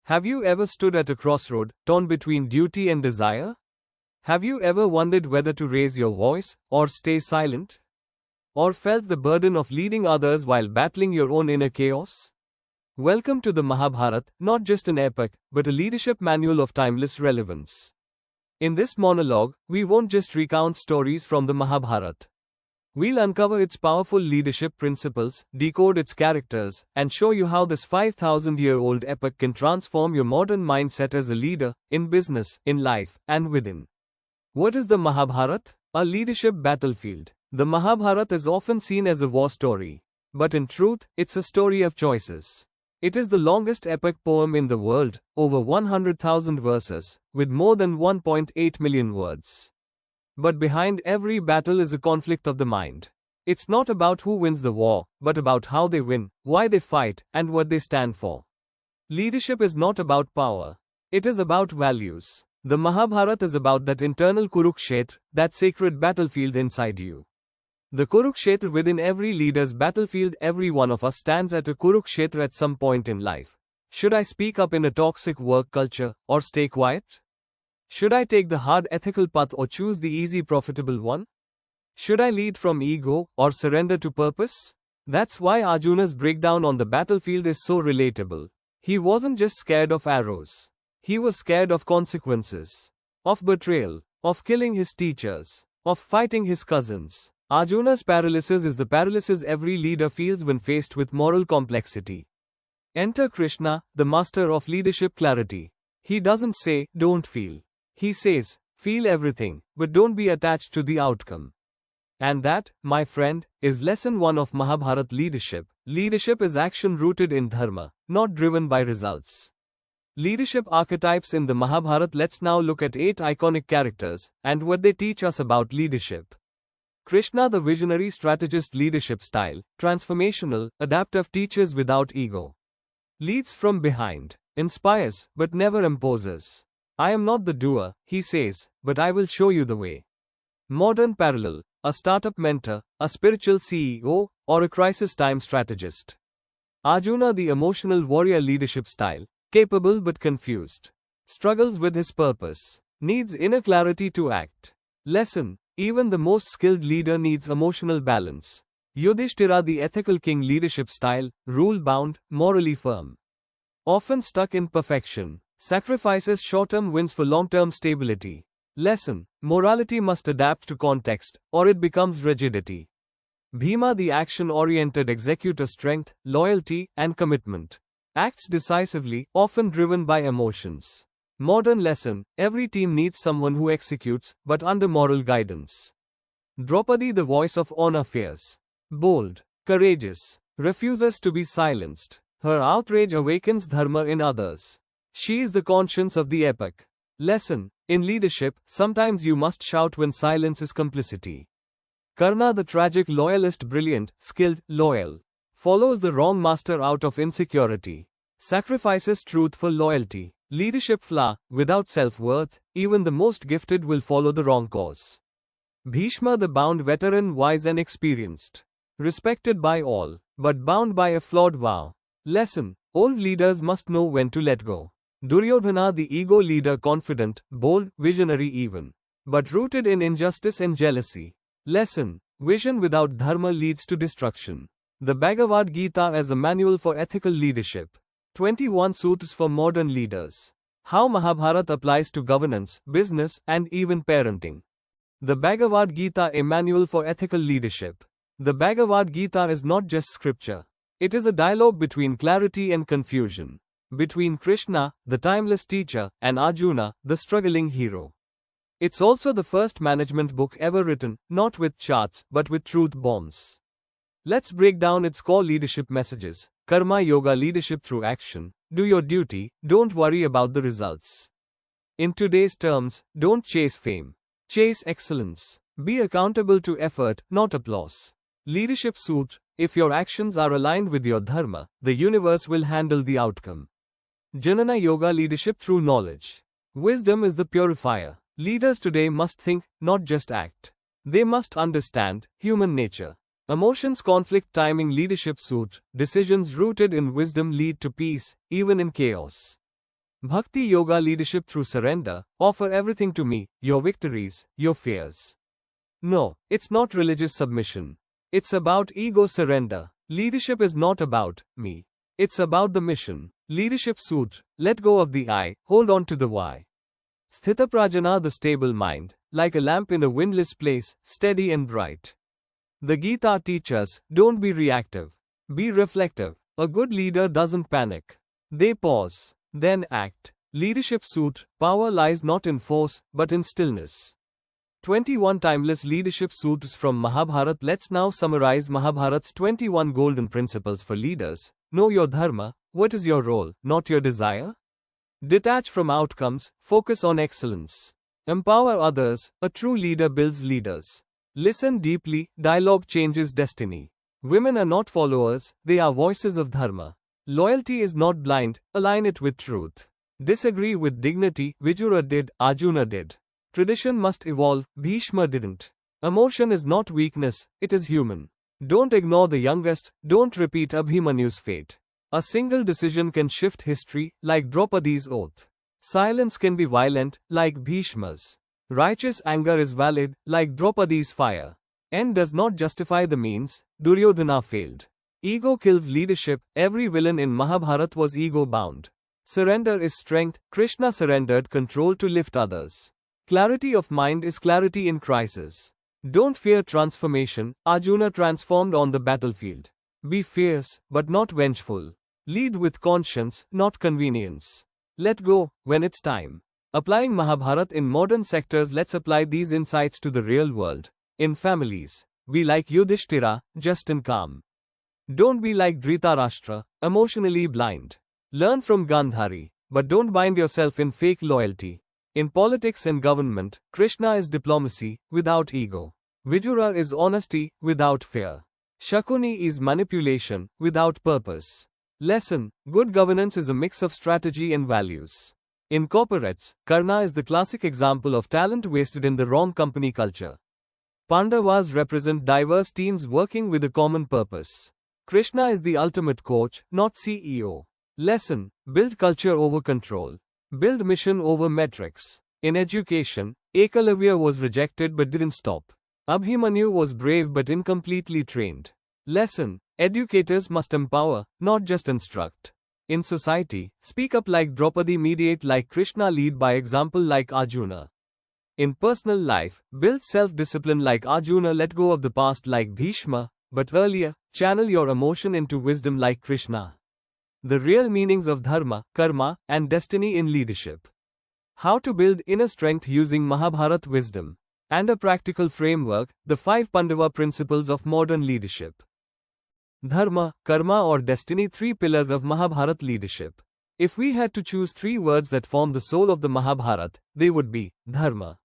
Have you ever stood at a crossroad, torn between duty and desire? Have you ever wondered whether to raise your voice, or stay silent? Or felt the burden of leading others while battling your own inner chaos? Welcome to the Mahabharata, not just an epic, but a leadership manual of timeless relevance. In this monologue, we won't just recount stories from the Mahabharata. We'll uncover its powerful leadership principles, decode its characters, and show you how this 5,000-year-old epic can transform your modern mindset as a leader, in business, in life, and within. What is the Mahabharata? A leadership battlefield. The Mahabharata is often seen as a war story. But in truth, it's a story of choices. It is the longest epic poem in the world, over 100,000 verses, with more than 1.8 million words. But behind every battle is a conflict of the mind. It's not about who wins the war, but about how they win, why they fight, and what they stand for. Leadership is not about power. It is about values. The Mahabharata is about that internal Kurukshetra, that sacred battlefield inside you. The Kurukshetra within every leader's battlefield. Every one of us stands at a Kurukshetra at some point in life. Should I speak up in a toxic work culture, or stay quiet? Should I take the hard ethical path or choose the easy profitable one? Should I lead from ego, or surrender to purpose? That's why Arjuna's breakdown on the battlefield is so relatable. He wasn't just scared of arrows. He was scared of consequences. Of betrayal. Of killing his teachers. Of fighting his cousins. Arjuna's paralysis is the paralysis every leader feels when faced with moral complexity. Enter Krishna, the master of leadership clarity. He doesn't say, don't feel. He says, feel everything, but don't be attached to the outcome. And that, my friend, is lesson 1 of Mahabharata leadership. Leadership is action rooted in dharma, not driven by results. Leadership archetypes in the Mahabharata. Let's now look at 8 iconic characters, and what they teach us about leadership. Krishna, the visionary strategist. Leadership style, transformational, adaptive, teaches without ego. Leads from behind, inspires, but never imposes. I am not the doer, he says, but I will show you the way. Modern parallel, a startup mentor, a spiritual CEO, or a crisis time strategist. Arjuna, the emotional warrior. Leadership style, capable but confused. Struggles with his purpose. Needs inner clarity to act. Lesson, even the most skilled leader needs emotional balance. Yudhishthira, the ethical king. Leadership style, rule-bound, morally firm. Often stuck in perfection. Sacrifices short-term wins for long-term stability. Lesson, morality must adapt to context, or it becomes rigidity. Bhima, the action-oriented executor. Strength, loyalty, and commitment. Acts decisively, often driven by emotions. Modern lesson, every team needs someone who executes, but under moral guidance. Draupadi, the voice of honor. Fierce, bold, courageous, refuses to be silenced. Her outrage awakens dharma in others. She is the conscience of the epic. Lesson, in leadership, sometimes you must shout when silence is complicity. Karna, the tragic loyalist. Brilliant, skilled, loyal. Follows the wrong master out of insecurity. Sacrifices truth for loyalty. Leadership flaw, without self-worth, even the most gifted will follow the wrong cause. Bhishma, the bound veteran. Wise and experienced. Respected by all, but bound by a flawed vow. Lesson, old leaders must know when to let go. Duryodhana, the ego leader. Confident, bold, visionary even. But rooted in injustice and jealousy. Lesson, vision without dharma leads to destruction. The Bhagavad Gita as a manual for ethical leadership. 21 Sutras for modern leaders. How Mahabharata applies to governance, business, and even parenting. The Bhagavad Gita, a manual for ethical leadership. The Bhagavad Gita is not just scripture. It is a dialogue between clarity and confusion. Between Krishna, the timeless teacher, and Arjuna, the struggling hero. It's also the first management book ever written, not with charts, but with truth bombs. Let's break down its core leadership messages. Karma Yoga, leadership through action. Do your duty, don't worry about the results. In today's terms, don't chase fame. Chase excellence. Be accountable to effort, not applause. Leadership Sutra, if your actions are aligned with your dharma, the universe will handle the outcome. Jnana Yoga, leadership through knowledge. Wisdom is the purifier. Leaders today must think, not just act. They must understand human nature. Emotions, conflict, timing. Leadership Sutra, decisions rooted in wisdom lead to peace, even in chaos. Bhakti Yoga leadership through surrender. Offer everything to me, your victories, your fears. No, it's not religious submission. It's about ego surrender. Leadership is not about me. It's about the mission. Leadership Sutra. Let go of the I, hold on to the why. Sthitaprajna, the stable mind, like a lamp in a windless place, steady and bright. The Gita teaches, don't be reactive. Be reflective. A good leader doesn't panic. They pause, then act. Leadership Sutra. Power lies not in force, but in stillness. 21 timeless leadership sutras from Mahabharata. Let's now summarize Mahabharata's 21 golden principles for leaders. Know your dharma. What is your role, not your desire? Detach from outcomes, focus on excellence. Empower others. A true leader builds leaders. Listen deeply. Dialogue changes destiny. Women are not followers, they are voices of dharma. Loyalty is not blind, align it with truth. Disagree with dignity. Vijura did, Arjuna did. Tradition must evolve, Bhishma didn't. Emotion is not weakness, it is human. Don't ignore the youngest, don't repeat Abhimanyu's fate. A single decision can shift history, like Draupadi's oath. Silence can be violent, like Bhishma's. Righteous anger is valid, like Draupadi's fire. End does not justify the means. Duryodhana failed. Ego kills leadership. Every villain in Mahabharata was ego-bound. Surrender is strength. Krishna surrendered control to lift others. Clarity of mind is clarity in crisis. Don't fear transformation. Arjuna transformed on the battlefield. Be fierce, but not vengeful. Lead with conscience, not convenience. Let go, when it's time. Applying Mahabharata in modern sectors. Let's apply these insights to the real world. In families, be like Yudhishthira, just and calm. Don't be like Dhritarashtra, emotionally blind. Learn from Gandhari, but don't bind yourself in fake loyalty. In politics and government, Krishna is diplomacy, without ego. Vijura is honesty, without fear. Shakuni is manipulation, without purpose. Lesson: good governance is a mix of strategy and values. In corporates, Karna is the classic example of talent wasted in the wrong company culture. Pandavas represent diverse teams working with a common purpose. Krishna is the ultimate coach, not CEO. Lesson: build culture over control. Build mission over metrics. In education, Ekalavya was rejected but didn't stop. Abhimanyu was brave but incompletely trained. Lesson: educators must empower, not just instruct. In society, speak up like Draupadi, mediate like Krishna, lead by example like Arjuna. In personal life, build self-discipline like Arjuna, let go of the past like Bhishma, but earlier, channel your emotion into wisdom like Krishna. The real meanings of dharma, karma, and destiny in leadership. How to build inner strength using Mahabharata wisdom. And a practical framework, the 5 Pandava principles of modern leadership. Dharma, karma or destiny, 3 pillars of Mahabharata leadership. If we had to choose 3 words that form the soul of the Mahabharata, they would be dharma,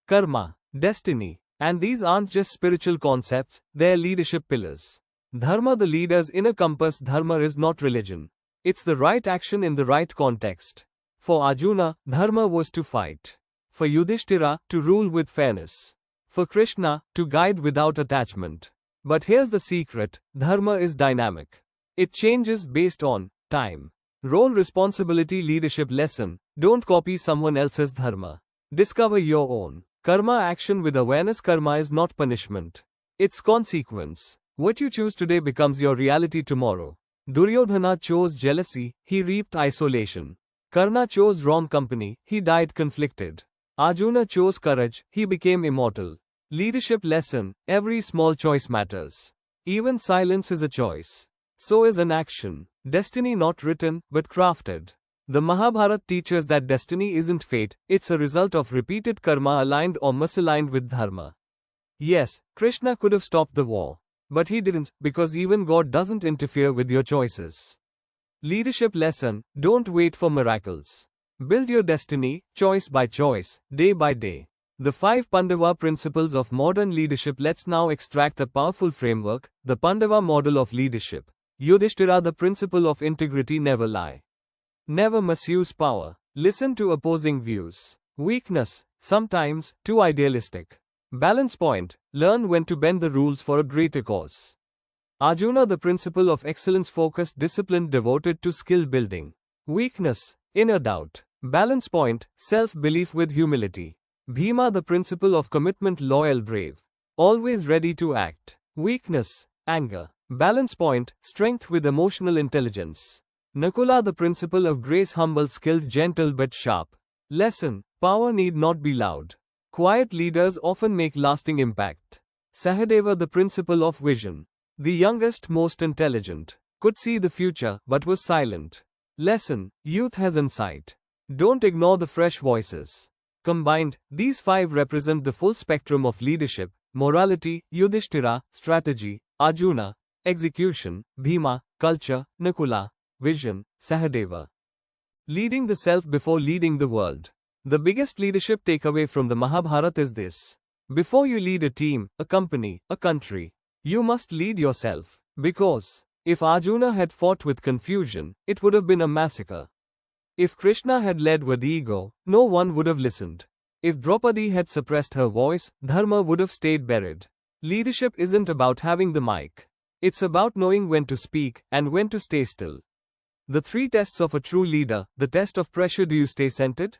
karma, destiny. And these aren't just spiritual concepts, they're leadership pillars. Dharma, the leader's inner compass. Dharma is not religion. It's the right action in the right context. For Arjuna, dharma was to fight. For Yudhishthira, to rule with fairness. For Krishna, to guide without attachment. But here's the secret: dharma is dynamic. It changes based on time, role, responsibility. Leadership lesson: don't copy someone else's dharma. Discover your own. Karma, action with awareness. Karma is not punishment. It's consequence. What you choose today becomes your reality tomorrow. Duryodhana chose jealousy, he reaped isolation. Karna chose wrong company, he died conflicted. Arjuna chose courage, he became immortal. Leadership lesson: every small choice matters. Even silence is a choice. So is an action. Destiny not written, but crafted. The Mahabharata teaches that destiny isn't fate, it's a result of repeated karma aligned or misaligned with dharma. Yes, Krishna could have stopped the war. But he didn't, because even God doesn't interfere with your choices. Leadership lesson: don't wait for miracles. Build your destiny, choice by choice, day by day. The 5 Pandava principles of modern leadership. Let's now extract a powerful framework, the Pandava model of leadership. Yudhishthira, the principle of integrity: never lie. Never misuse power. Listen to opposing views. Weakness: sometimes too idealistic. Balance point: learn when to bend the rules for a greater cause. Arjuna, the principle of excellence: focused, disciplined, devoted to skill building. Weakness: inner doubt. Balance point, self-belief with humility. Bhima, the principle of commitment, loyal, brave. Always ready to act. Weakness, anger. Balance point, strength with emotional intelligence. Nakula, the principle of grace, humble, skilled, gentle but sharp. Lesson, power need not be loud. Quiet leaders often make lasting impact. Sahadeva, the principle of vision. The youngest, most intelligent. Could see the future, but was silent. Lesson, youth has insight. Don't ignore the fresh voices. Combined, these 5 represent the full spectrum of leadership: morality, Yudhishthira, strategy, Arjuna, execution, Bhima, culture, Nakula, vision, Sahadeva. Leading the self before leading the world. The biggest leadership takeaway from the Mahabharata is this: before you lead a team, a company, a country, you must lead yourself. Because if Arjuna had fought with confusion, it would have been a massacre. If Krishna had led with ego, no one would have listened. If Draupadi had suppressed her voice, Dharma would have stayed buried. Leadership isn't about having the mic. It's about knowing when to speak and when to stay still. The 3 tests of a true leader: the test of pressure, do you stay centered?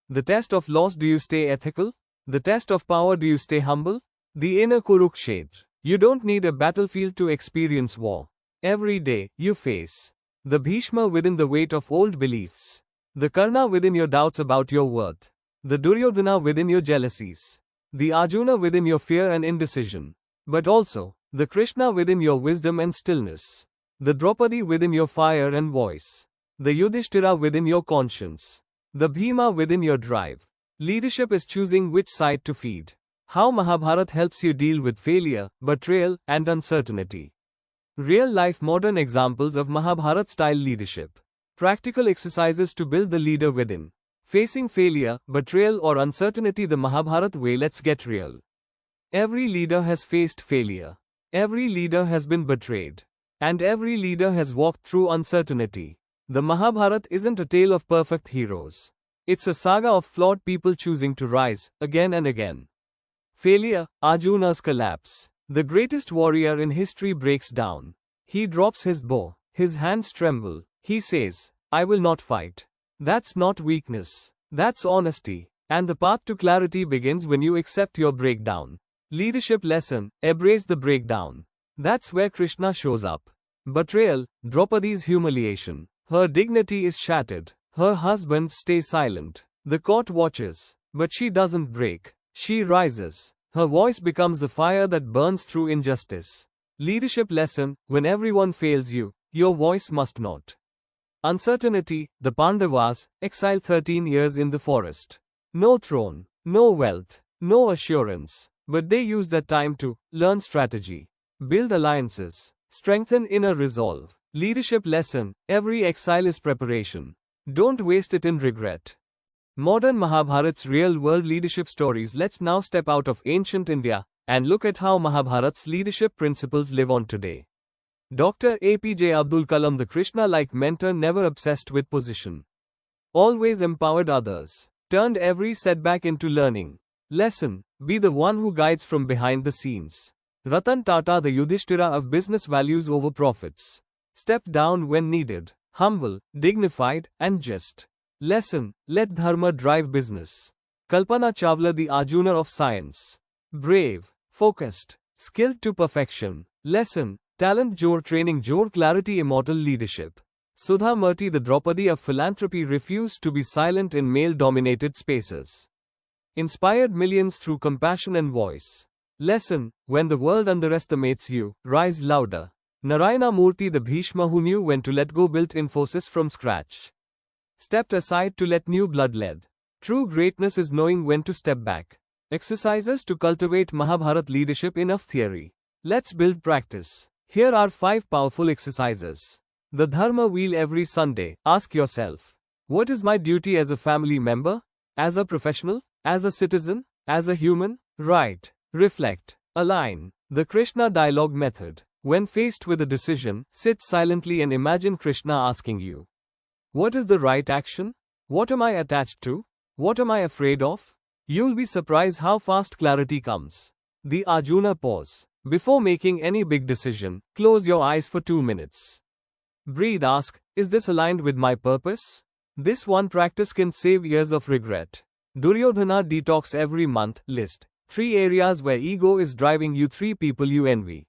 The test of loss, do you stay ethical? The test of power, do you stay humble? The inner Kurukshetra. You don't need a battlefield to experience war. Every day, you face the Bhishma within the weight of old beliefs. The Karna within your doubts about your worth. The Duryodhana within your jealousies. The Arjuna within your fear and indecision. But also, the Krishna within your wisdom and stillness. The Draupadi within your fire and voice. The Yudhishthira within your conscience. The Bhima within your drive. Leadership is choosing which side to feed. How Mahabharata helps you deal with failure, betrayal, and uncertainty. Real-life modern examples of Mahabharata-style leadership. Practical exercises to build the leader within. Facing failure, betrayal or uncertainty the Mahabharata way. Let's get real. Every leader has faced failure. Every leader has been betrayed. And every leader has walked through uncertainty. The Mahabharata isn't a tale of perfect heroes. It's a saga of flawed people choosing to rise, again and again. Failure, Arjuna's collapse. The greatest warrior in history breaks down. He drops his bow. His hands tremble. He says, "I will not fight." That's not weakness. That's honesty. And the path to clarity begins when you accept your breakdown. Leadership lesson, embrace the breakdown. That's where Krishna shows up. Betrayal, Draupadi's humiliation. Her dignity is shattered. Her husband stays silent. The court watches. But she doesn't break. She rises. Her voice becomes the fire that burns through injustice. Leadership lesson, when everyone fails you, your voice must not. Uncertainty, the Pandavas, exiled 13 years in the forest. No throne, no wealth, no assurance. But they used that time to learn strategy, build alliances, strengthen inner resolve. Leadership lesson, every exile is preparation. Don't waste it in regret. Modern Mahabharata's real-world leadership stories. Let's now step out of ancient India and look at how Mahabharata's leadership principles live on today. Dr. APJ Abdul Kalam, the Krishna-like mentor, never obsessed with position. Always empowered others. Turned every setback into learning. Lesson, be the one who guides from behind the scenes. Ratan Tata, the Yudhishthira of business, values over profits. Stepped down when needed. Humble, dignified, and just. Lesson, let dharma drive business. Kalpana Chawla, the Arjuna of science. Brave, focused, skilled to perfection. Lesson, talent jor training jor clarity, immortal leadership. Sudha Murty, the Draupadi of philanthropy, refused to be silent in male-dominated spaces. Inspired millions through compassion and voice. Lesson, when the world underestimates you, rise louder. Narayana Murthy, the Bhishma who knew when to let go, built Infosys from scratch. Stepped aside to let new blood lead. True greatness is knowing when to step back. Exercises to cultivate Mahabharata leadership. Enough theory. Let's build practice. Here are 5 powerful exercises. The Dharma Wheel. Every Sunday, ask yourself, what is my duty as a family member? As a professional? As a citizen? As a human? Write, reflect, align. The Krishna dialogue method. When faced with a decision, sit silently and imagine Krishna asking you, what is the right action? What am I attached to? What am I afraid of? You'll be surprised how fast clarity comes. The Arjuna pause. Before making any big decision, close your eyes for 2 minutes. Breathe. Ask, is this aligned with my purpose? This one practice can save years of regret. Duryodhana detox every month. List 3 areas where ego is driving you, 3 people you envy,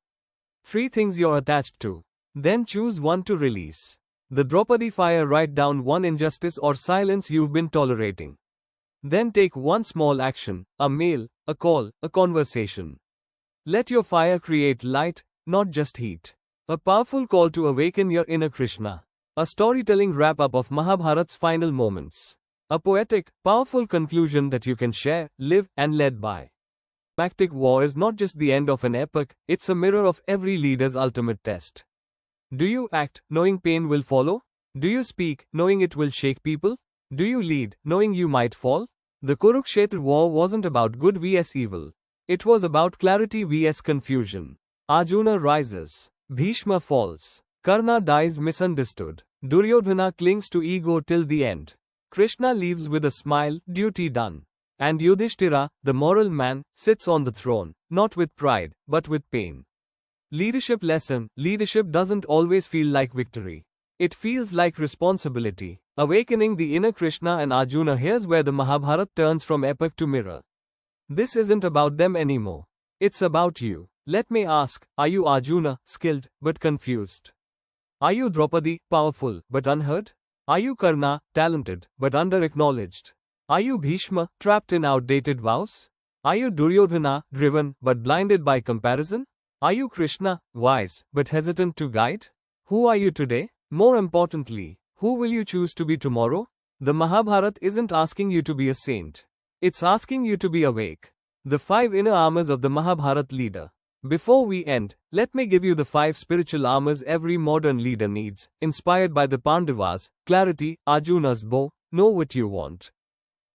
3 things you're attached to. Then choose one to release. The Draupadi fire. Write down one injustice or silence you've been tolerating. Then take one small action, a mail, a call, a conversation. Let your fire create light, not just heat. A powerful call to awaken your inner Krishna. A storytelling wrap-up of Mahabharata's final moments. A poetic, powerful conclusion that you can share, live, and led by. Climactic war is not just the end of an epic, it's a mirror of every leader's ultimate test. Do you act, knowing pain will follow? Do you speak, knowing it will shake people? Do you lead, knowing you might fall? The Kurukshetra war wasn't about good vs evil. It was about clarity vs confusion. Arjuna rises. Bhishma falls. Karna dies misunderstood. Duryodhana clings to ego till the end. Krishna leaves with a smile, duty done. And Yudhishthira, the moral man, sits on the throne, not with pride, but with pain. Leadership lesson. Leadership doesn't always feel like victory. It feels like responsibility. Awakening the inner Krishna and Arjuna. Here's where the Mahabharata turns from epic to mirror. This isn't about them anymore. It's about you. Let me ask, are you Arjuna, skilled, but confused? Are you Draupadi, powerful, but unheard? Are you Karna, talented, but under-acknowledged? Are you Bhishma, trapped in outdated vows? Are you Duryodhana, driven, but blinded by comparison? Are you Krishna, wise, but hesitant to guide? Who are you today? More importantly, who will you choose to be tomorrow? The Mahabharata isn't asking you to be a saint. It's asking you to be awake. The 5 inner armors of the Mahabharata leader. Before we end, let me give you the 5 spiritual armors every modern leader needs, inspired by the Pandavas. Clarity, Arjuna's bow. Know what you want.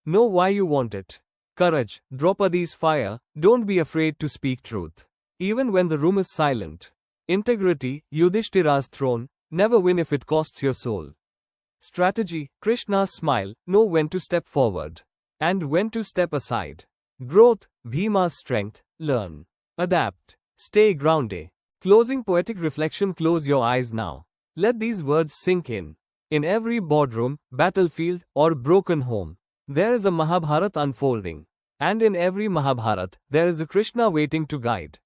Know why you want it. Courage, Draupadi's fire. Don't be afraid to speak truth, even when the room is silent. Integrity, Yudhishthira's throne. Never win if it costs your soul. Strategy, Krishna's smile. Know when to step forward and when to step aside. Growth, Bhima's strength. Learn, adapt, stay grounded. Closing poetic reflection. Close your eyes now. Let these words sink in. In every boardroom, battlefield, or broken home, there is a Mahabharata unfolding. And in every Mahabharata, there is a Krishna waiting to guide,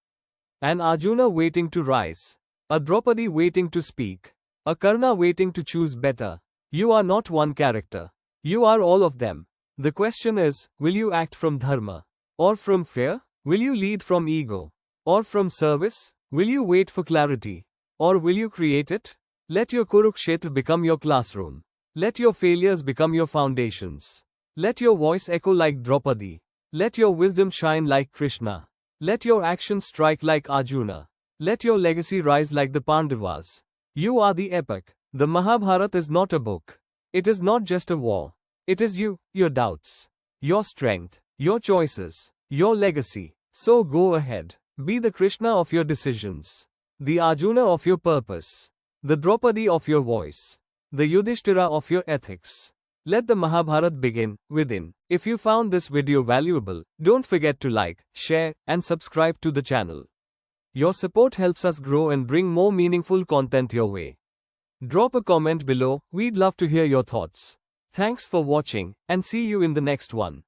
an Arjuna waiting to rise, a Draupadi waiting to speak, a Karna waiting to choose better. You are not one character. You are all of them. The question is, will you act from dharma, or from fear? Will you lead from ego, or from service? Will you wait for clarity, or will you create it? Let your Kurukshetra become your classroom. Let your failures become your foundations. Let your voice echo like Draupadi. Let your wisdom shine like Krishna. Let your actions strike like Arjuna. Let your legacy rise like the Pandavas. You are the epic. The Mahabharata is not a book. It is not just a war. It is you, your doubts, your strength, your choices, your legacy. So go ahead. Be the Krishna of your decisions, the Arjuna of your purpose, the Draupadi of your voice, the Yudhishthira of your ethics. Let the Mahabharata begin within. If you found this video valuable, don't forget to like, share, and subscribe to the channel. Your support helps us grow and bring more meaningful content your way. Drop a comment below. We'd love to hear your thoughts. Thanks for watching, and see you in the next one.